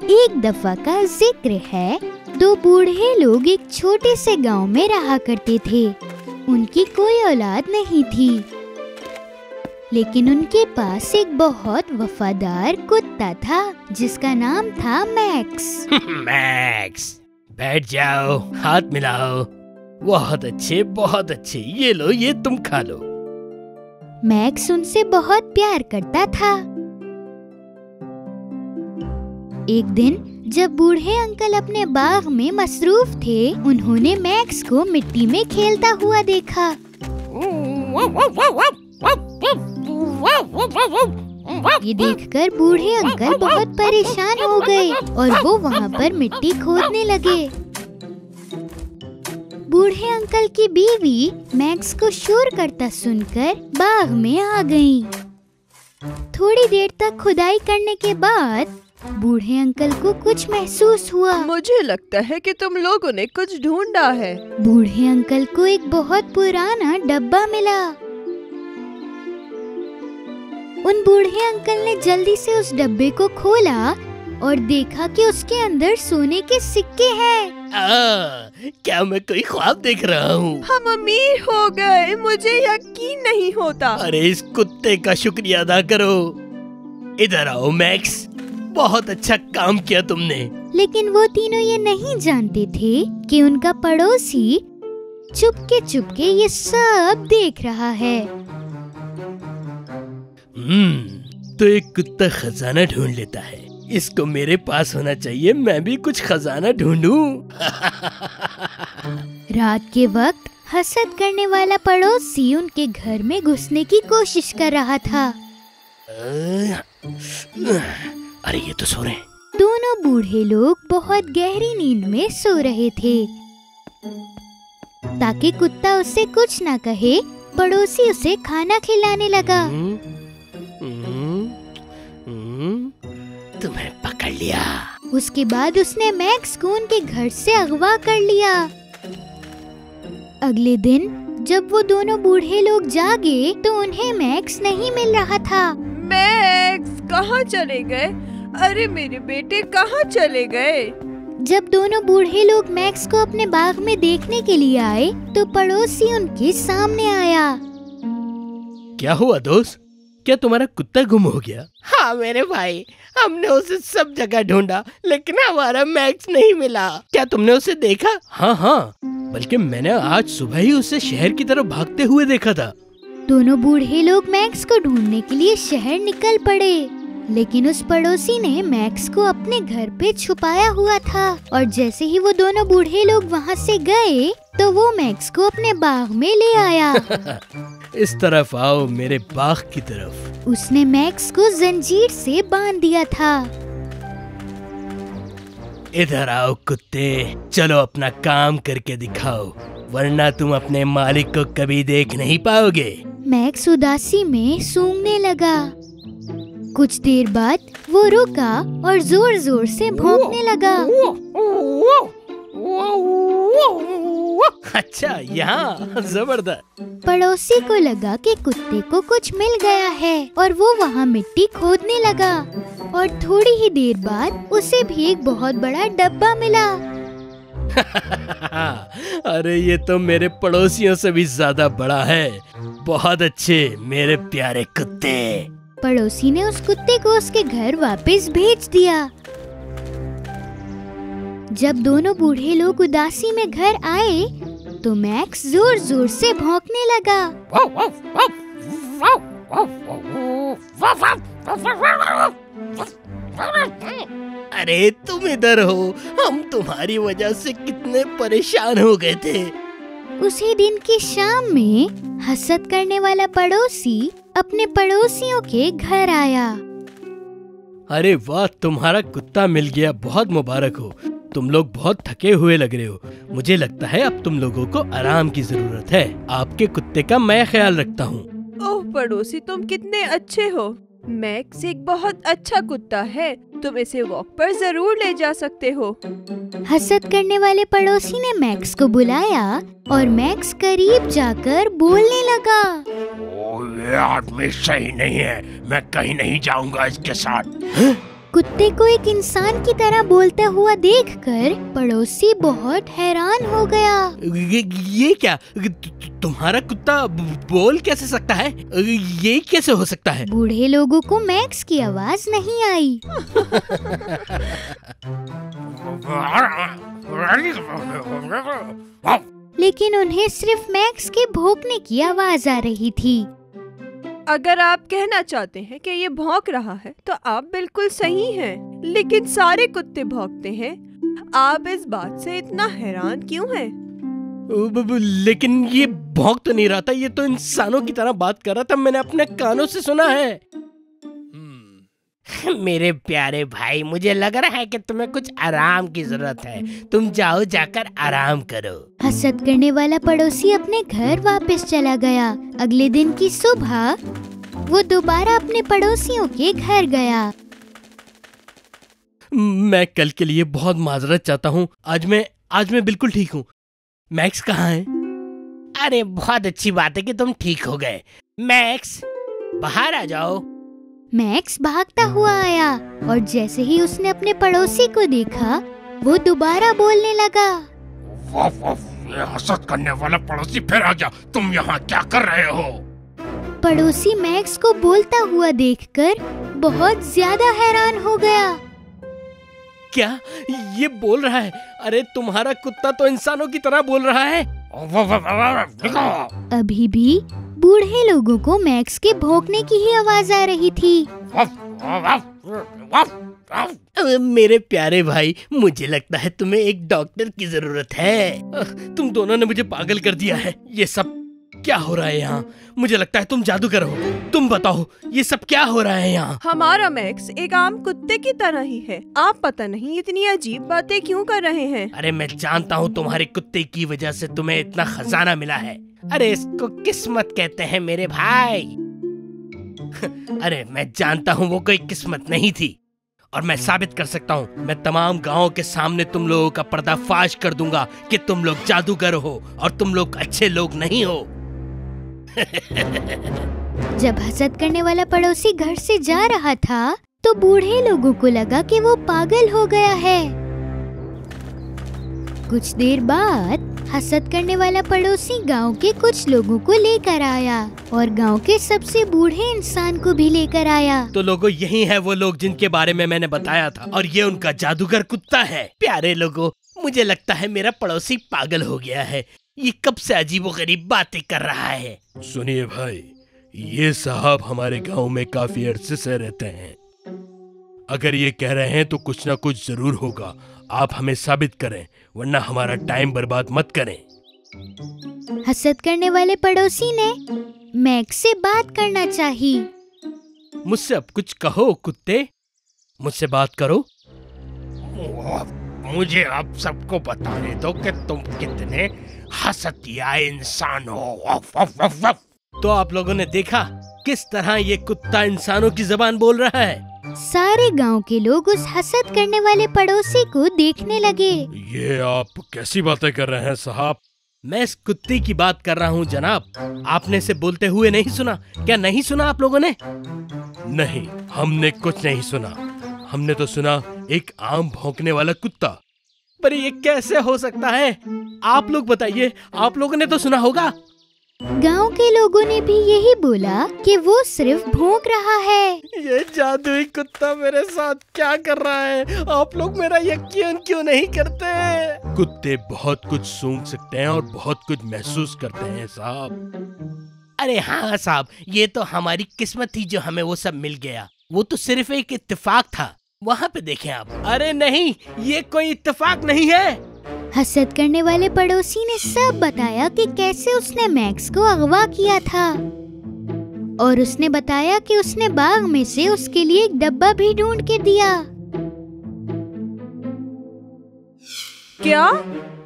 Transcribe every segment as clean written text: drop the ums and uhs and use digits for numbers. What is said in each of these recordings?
एक दफा का जिक्र है, दो बूढ़े लोग एक छोटे से गांव में रहा करते थे। उनकी कोई औलाद नहीं थी, लेकिन उनके पास एक बहुत वफादार कुत्ता था जिसका नाम था मैक्स। मैक्स, बैठ जाओ, हाथ मिलाओ। बहुत अच्छे, बहुत अच्छे। ये लो, ये तुम खा लो। मैक्स उनसे बहुत प्यार करता था। एक दिन जब बूढ़े अंकल अपने बाग में मसरूफ थे, उन्होंने मैक्स को मिट्टी में खेलता हुआ देखा। ये देखकर बूढ़े अंकल बहुत परेशान हो गए और वो वहाँ पर मिट्टी खोदने लगे। बूढ़े अंकल की बीवी मैक्स को शोर करता सुनकर बाग में आ गई। थोड़ी देर तक खुदाई करने के बाद बूढ़े अंकल को कुछ महसूस हुआ। मुझे लगता है कि तुम लोगों ने कुछ ढूंढा है। बूढ़े अंकल को एक बहुत पुराना डब्बा मिला। उन बूढ़े अंकल ने जल्दी से उस डब्बे को खोला और देखा कि उसके अंदर सोने के सिक्के हैं। क्या मैं कोई ख्वाब देख रहा हूँ? हम अमीर हो गए, मुझे यकीन नहीं होता। अरे इस कुत्ते का शुक्रिया अदा करो। इधर आओ मैक्स, बहुत अच्छा काम किया तुमने। लेकिन वो तीनों ये नहीं जानते थे कि उनका पड़ोसी चुपके ये सब देख रहा है। तो एक कुत्ता खजाना ढूंढ लेता है। इसको मेरे पास होना चाहिए, मैं भी कुछ खजाना ढूंढूं। रात के वक्त हसद करने वाला पड़ोसी उनके घर में घुसने की कोशिश कर रहा था। अरे ये तो सो रहे हैं। दोनों बूढ़े लोग बहुत गहरी नींद में सो रहे थे। ताकि कुत्ता उससे कुछ ना कहे, पड़ोसी उसे खाना खिलाने लगा। तुम्हें पकड़ लिया। उसके बाद उसने मैक्स को उनके घर से अगवा कर लिया। अगले दिन जब वो दोनों बूढ़े लोग जागे तो उन्हें मैक्स नहीं मिल रहा था। मैक्स कहाँ चले गए? अरे मेरे बेटे कहाँ चले गए? जब दोनों बूढ़े लोग मैक्स को अपने बाग में देखने के लिए आए तो पड़ोसी उनके सामने आया। क्या हुआ दोस्त? क्या तुम्हारा कुत्ता गुम हो गया? हाँ मेरे भाई, हमने उसे सब जगह ढूंढा लेकिन हमारा मैक्स नहीं मिला। क्या तुमने उसे देखा? हाँ, बल्कि मैंने आज सुबह ही उसे शहर की तरफ भागते हुए देखा था। दोनों बूढ़े लोग मैक्स को ढूंढने के लिए शहर निकल पड़े, लेकिन उस पड़ोसी ने मैक्स को अपने घर पे छुपाया हुआ था। और जैसे ही वो दोनों बूढ़े लोग वहाँ से गए तो वो मैक्स को अपने बाग में ले आया। इस तरफ आओ, मेरे बाग की तरफ। उसने मैक्स को जंजीर से बांध दिया था। इधर आओ कुत्ते, चलो अपना काम करके दिखाओ, वरना तुम अपने मालिक को कभी देख नहीं पाओगे। मैक्स उदासी में सूंघने लगा। कुछ देर बाद वो रुका और जोर जोर से भौंकने लगा। अच्छा, यहाँ जबरदस्त। पड़ोसी को लगा कि कुत्ते को कुछ मिल गया है और वो वहाँ मिट्टी खोदने लगा। और थोड़ी ही देर बाद उसे भी एक बहुत बड़ा डब्बा मिला। अरे ये तो मेरे पड़ोसियों से भी ज्यादा बड़ा है। बहुत अच्छे मेरे प्यारे कुत्ते। पड़ोसी ने उस कुत्ते को उसके घर वापस भेज दिया। जब दोनों बूढ़े लोग उदासी में घर आए तो मैक्स जोर जोर से भौंकने लगा। अरे तुम इधर हो, हम तुम्हारी वजह से कितने परेशान हो गए थे। उसी दिन की शाम में हसद करने वाला पड़ोसी अपने पड़ोसियों के घर आया। अरे वाह, तुम्हारा कुत्ता मिल गया, बहुत मुबारक हो। तुम लोग बहुत थके हुए लग रहे हो। मुझे लगता है अब तुम लोगों को आराम की जरूरत है। आपके कुत्ते का मैं ख्याल रखता हूँ। ओह पड़ोसी, तुम कितने अच्छे हो। मैक्स एक बहुत अच्छा कुत्ता है, तुम इसे वॉक पर जरूर ले जा सकते हो। हसद करने वाले पड़ोसी ने मैक्स को बुलाया और मैक्स करीब जाकर बोलने लगा। ये आदमी सही नहीं है, मैं कहीं नहीं जाऊंगा इसके साथ। कुत्ते को एक इंसान की तरह बोलता हुआ देखकर पड़ोसी बहुत हैरान हो गया। ये क्या? तुम्हारा कुत्ता बोल कैसे सकता है? ये कैसे हो सकता है? बूढ़े लोगों को मैक्स की आवाज नहीं आई। लेकिन उन्हें सिर्फ मैक्स के भौंकने की आवाज आ रही थी। अगर आप कहना चाहते हैं कि ये भौंक रहा है तो आप बिल्कुल सही हैं, लेकिन सारे कुत्ते भौंकते हैं। आप इस बात से इतना हैरान क्यों हैं? लेकिन ये भौंक तो नहीं रहा था, ये तो इंसानों की तरह बात कर रहा था। मैंने अपने कानों से सुना है। मेरे प्यारे भाई, मुझे लग रहा है कि तुम्हें कुछ आराम की जरूरत है। तुम जाओ, जाकर आराम करो। हसद करने वाला पड़ोसी अपने घर वापस चला गया। अगले दिन की सुबह वो दोबारा अपने पड़ोसियों के घर गया। मैं कल के लिए बहुत माजरत चाहता हूँ। आज मैं बिल्कुल ठीक हूँ। मैक्स कहाँ है? अरे बहुत अच्छी बात है कि तुम ठीक हो गए। मैक्स, बाहर आ जाओ। मैक्स भागता हुआ आया और जैसे ही उसने अपने पड़ोसी को देखा, वो दोबारा बोलने लगा। वाह वाह, ये हसद करने वाला पड़ोसी फिर आ गया। तुम यहाँ क्या कर रहे हो? पड़ोसी मैक्स को बोलता हुआ देखकर बहुत ज्यादा हैरान हो गया। क्या ये बोल रहा है? अरे तुम्हारा कुत्ता तो इंसानों की तरह बोल रहा है। अभी भी बूढ़े लोगों को मैक्स के भौंकने की ही आवाज आ रही थी। मेरे प्यारे भाई, मुझे लगता है तुम्हें एक डॉक्टर की जरूरत है। तुम दोनों ने मुझे पागल कर दिया है। ये सब क्या हो रहा है यहाँ? मुझे लगता है तुम जादूगर हो। तुम बताओ, ये सब क्या हो रहा है यहाँ? हमारा मैक्स एक आम कुत्ते की तरह ही है। आप पता नहीं इतनी अजीब बातें क्यों कर रहे हैं। अरे मैं जानता हूँ तुम्हारे कुत्ते की वजह से तुम्हें इतना खजाना मिला है। अरे इसको किस्मत कहते हैं मेरे भाई। अरे मैं जानता हूँ वो कोई किस्मत नहीं थी, और मैं साबित कर सकता हूँ। मैं तमाम गांव के सामने तुम लोगों का पर्दाफाश कर दूंगा कि तुम लोग जादूगर हो और तुम लोग अच्छे लोग नहीं हो। जब हसद करने वाला पड़ोसी घर से जा रहा था, तो बूढ़े लोगों को लगा कि वो पागल हो गया है। कुछ देर बाद हसद करने वाला पड़ोसी गांव के कुछ लोगों को लेकर आया और गांव के सबसे बूढ़े इंसान को भी लेकर आया। तो लोगों, यही है वो लोग जिनके बारे में मैंने बताया था, और ये उनका जादूगर कुत्ता है। प्यारे लोगों, मुझे लगता है मेरा पड़ोसी पागल हो गया है। ये कब से अजीबोगरीब बातें कर रहा है। सुनिए भाई, ये साहब हमारे गांव में काफी अरसे से रहते हैं। अगर ये कह रहे हैं तो कुछ ना कुछ जरूर होगा। आप हमें साबित करें, वरना हमारा टाइम बर्बाद मत करें। हसद करने वाले पड़ोसी ने मैक्स से बात करना चाही। मुझसे अब कुछ कहो कुत्ते, मुझसे बात करो। मुझे अब सबको बताने दो कि तुम कितने हसदिया इंसान हो। तो आप लोगों ने देखा किस तरह ये कुत्ता इंसानों की जबान बोल रहा है। सारे गांव के लोग उस हसद करने वाले पड़ोसी को देखने लगे। ये आप कैसी बातें कर रहे हैं साहब? मैं इस कुत्ते की बात कर रहा हूँ जनाब। आपने इसे बोलते हुए नहीं सुना? क्या नहीं सुना आप लोगों ने? नहीं, हमने कुछ नहीं सुना। हमने तो सुना एक आम भौंकने वाला कुत्ता। पर ये कैसे हो सकता है? आप लोग बताइए, आप लोगों ने तो सुना होगा। गांव के लोगों ने भी यही बोला कि वो सिर्फ भौंक रहा है। ये जादुई कुत्ता मेरे साथ क्या कर रहा है? आप लोग मेरा यकीन क्यों नहीं करते? कुत्ते बहुत कुछ सूंघ सकते हैं और बहुत कुछ महसूस करते हैं साहब। अरे हाँ साहब, ये तो हमारी किस्मत थी जो हमें वो सब मिल गया। वो तो सिर्फ एक इत्तेफाक था। वहाँ पे देखें आप। अरे नहीं, ये कोई इत्तेफाक नहीं है। हसद करने वाले पड़ोसी ने सब बताया कि कैसे उसने मैक्स को अगवा किया था, और उसने बताया कि उसने बाग में से उसके लिए एक डब्बा भी ढूंढ के दिया। क्या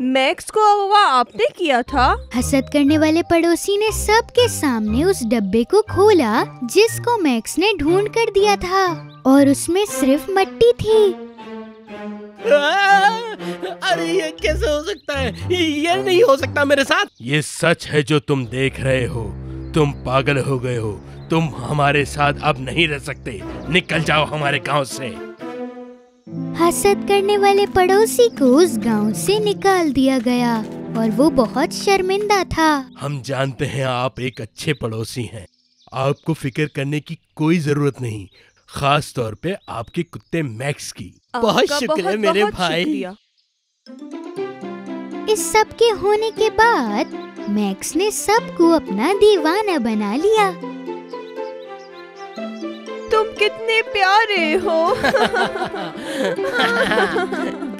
मैक्स को अगवा आपने किया था? हसद करने वाले पड़ोसी ने सबके सामने उस डब्बे को खोला जिसको मैक्स ने ढूंढ कर दिया था, और उसमें सिर्फ मिट्टी थी। अरे ये कैसे हो सकता है? ये नहीं हो सकता मेरे साथ। ये सच है जो तुम देख रहे हो। तुम पागल हो गए हो। तुम हमारे साथ अब नहीं रह सकते। निकल जाओ हमारे गांव से। हसद करने वाले पड़ोसी को उस गांव से निकाल दिया गया और वो बहुत शर्मिंदा था। हम जानते हैं आप एक अच्छे पड़ोसी हैं। आपको फिक्र करने की कोई जरूरत नहीं, खास तौर पे आपके कुत्ते मैक्स की। बहुत आपका शुक्रिया मेरे बहुत भाई। शुक्रिया। इस सब के होने के बाद मैक्स ने सबको अपना दीवाना बना लिया। तुम कितने प्यारे हो।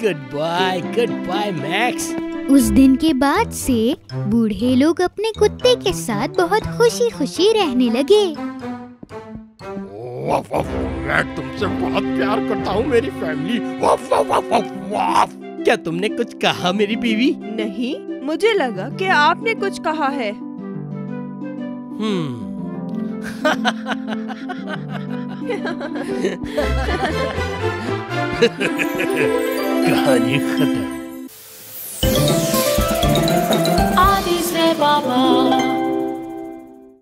Good bye Max. उस दिन के बाद से बूढ़े लोग अपने कुत्ते के साथ बहुत खुशी खुशी रहने लगे। वाफ वाफ, मैं तुमसे बहुत प्यार करता हूँ मेरी फैमिली। वाफ वाफ वाफ वाफ वाफ। क्या तुमने कुछ कहा मेरी बीवी? नहीं, मुझे लगा कि आपने कुछ कहा है। कहानी खत्म।